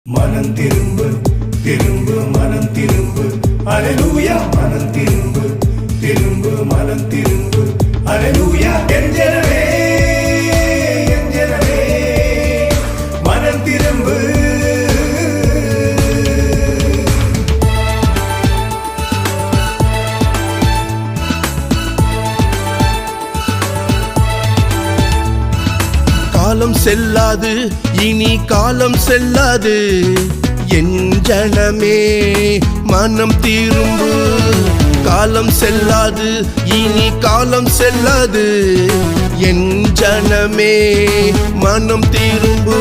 மனம் திரும்பு திரும்பு மனம் திரும்பு அல்லேலூயா மனம் திரும்பு திரும்பு மனம் திரும்பு அல்லேலூயா என் ஜனமே மனம் திரும்பு காலம் செல்லாது இனி காலம் செல்லாது என் ஜனமே மனம் திரும்பு காலம் செல்லாது இனி காலம் செல்லாது என் ஜனமே மனம் திரும்பு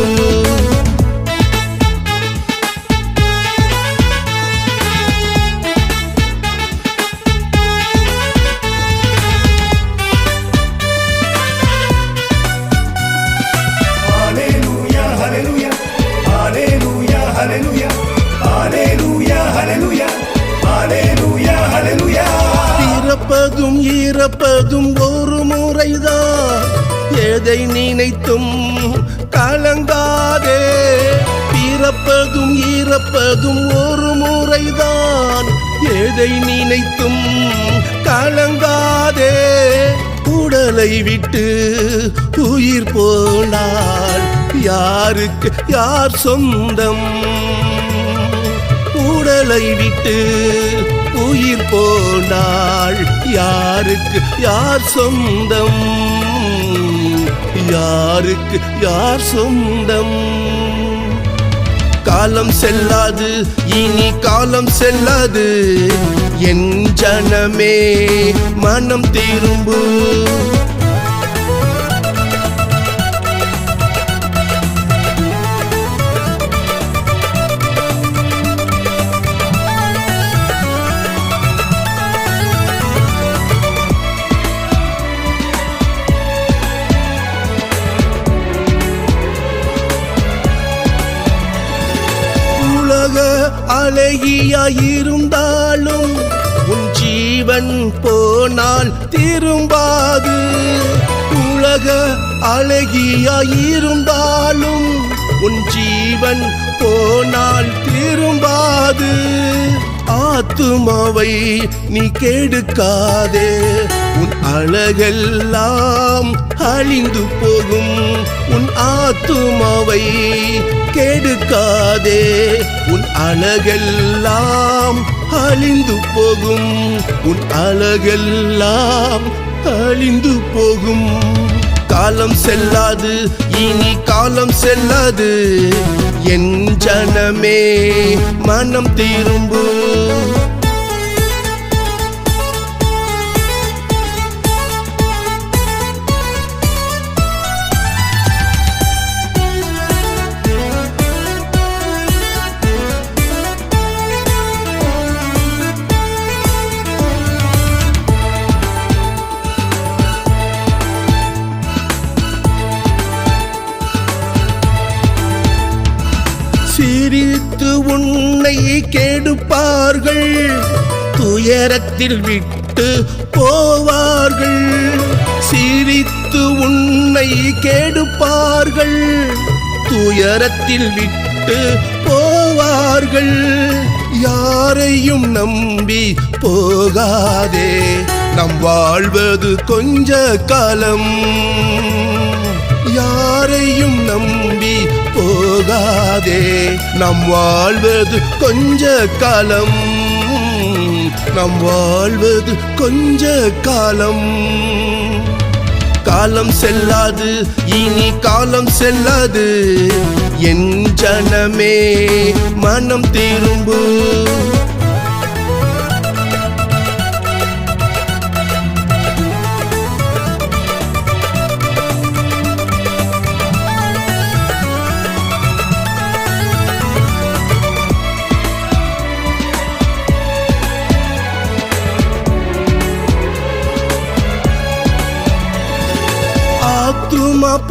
பிறப்பதும் இறப்பதும் ஒரு முறைதான் எதை நினைத்தும் கலங்காதே பிறப்பதும் இறப்பதும் ஒரு முறைதான் எதை நினைத்தும் கலங்காதே உடலை விட்டு உயிர் போனால் யாருக்கு யார் சொந்தம் உடலை விட்டு உயிர் போனால் யாருக்கு யார் சொந்தம் யாருக்கு யார் சொந்தம் காலம் செல்லாது இனி காலம் செல்லாது என் ஜனமே மனம் திரும்பு அழகியாயிருந்தாலும் உன் ஜீவன் போனால் திரும்பாது உலக அழகியாயிருந்தாலும் உன் ஜீவன் போனால் திரும்பாது ஆத்துமாவை நீ கெடுக்காதே உன் அழகெல்லாம் அழிந்து போகும் உன் ஆத்துமாவை கெடுக்காதே உன் அழகெல்லாம் அழிந்து போகும் உன் அழகெல்லாம் அழிந்து போகும் காலம் செல்லாது இனி காலம் செல்லாது என் ஜனமே மனம் திரும்பு சிரித்து உன்னை கெடுப்பார்கள் துயரத்தில் விட்டு போவார்கள் சிரித்து உன்னை கெடுப்பார்கள் துயரத்தில் விட்டு போவார்கள் யாரையும் நம்பி போகாதே நம் வாழ்வது கொஞ்ச காலம் யாரையும் நம்பி போகாதே நம் வாழ்வது கொஞ்ச காலம் நம் வாழ்வது கொஞ்ச காலம் காலம் செல்லாது இனி காலம் செல்லாது என் ஜனமே மனம் திரும்பு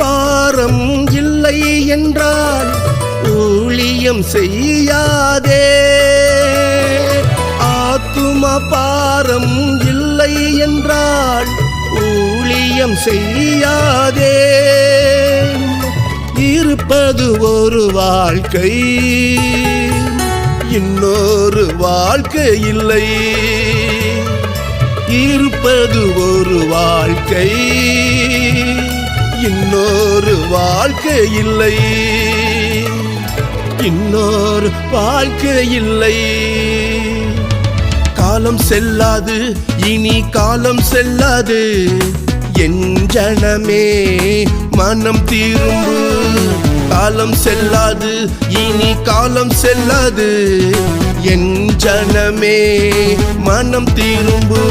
பாரம் இல்லை என்றால் ஊழியம் செய்யாதே ஆத்தும பாரம் இல்லை என்றால் ஊழியம் செய்யாதே இருப்பது ஒரு வாழ்க்கை, இன்னொரு வாழ்க்கை இல்லை. இருப்பது ஒரு வாழ்க்கை, இன்னொரு வாழ்க்கை இல்லை. இன்னொரு வாழ்க்கை இல்லை. காலம் செல்லாது, இனி காலம் செல்லாது. என் ஜனமே மனம் திரும்பு. காலம் செல்லாது, இனி காலம் செல்லாது. என் ஜனமே மனம் திரும்பு.